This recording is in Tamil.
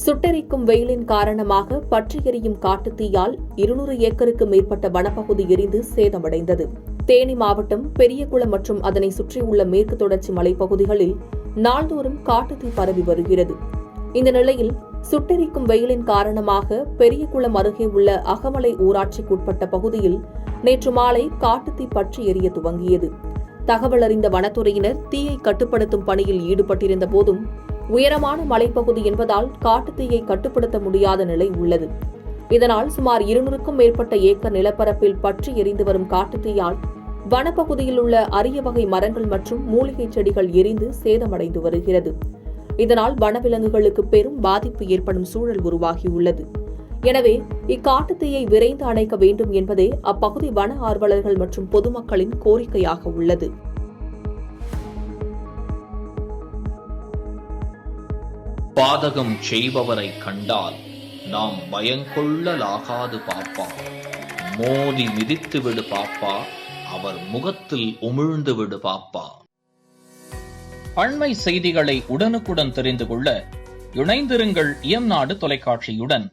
சுட்டெரிக்கும் வெயிலின் காரணமாக பற்றி எரியும் காட்டுத்தீயால் 200 ஏக்கருக்கு மேற்பட்ட வனப்பகுதி எரிந்து சேதமடைந்தது. தேனி மாவட்டம் பெரியகுளம் மற்றும் அதனை சுற்றியுள்ள மேற்கு தொடர்ச்சி மலைப்பகுதிகளில் நாள்தோறும் காட்டுத்தீ பரவி வருகிறது. இந்த நிலையில் சுட்டெரிக்கும் வெயிலின் காரணமாக பெரியகுளம் அருகே உள்ள அகமலை ஊராட்சிக்குட்பட்ட பகுதியில் நேற்று மாலை காட்டுத்தீ பற்றி எரிய துவங்கியது. தகவல் அறிந்த வனத்துறையினர் தீயை கட்டுப்படுத்தும் பணியில் ஈடுபட்டிருந்த போதும் உயரமான மலைப்பகுதி என்பதால் காட்டுத்தீயை கட்டுப்படுத்த முடியாத நிலை உள்ளது. இதனால் சுமார் 200க்கும் மேற்பட்ட ஏக்கர் நிலப்பரப்பில் பற்றி எரிந்து வரும் காட்டுத்தீயால் வனப்பகுதியில் உள்ள அரிய வகை மரங்கள் மற்றும் மூலிகை செடிகள் எரிந்து சேதமடைந்து வருகிறது. இதனால் வனவிலங்குகளுக்கு பெரும் பாதிப்பு ஏற்படும் சூழல் உருவாகியுள்ளது. எனவே இக்காட்டுத்தீயை விரைந்து அணைக்க வேண்டும் என்பதே அப்பகுதி வன ஆர்வலர்கள் மற்றும் பொதுமக்களின் கோரிக்கையாக உள்ளது. பாதகம் செய்பவரை கண்டால் நாம் பயங்கொள்ளலாகாது பாப்பா. மோதி மிதித்து விடு பாப்பா, அவர் முகத்தில் உமிழ்ந்து விடு பாப்பா. அண்மை செய்திகளை உடனுக்குடன் தெரிந்து கொள்ள இணைந்திருங்கள் இயம்நாடு தொலைக்காட்சியுடன்.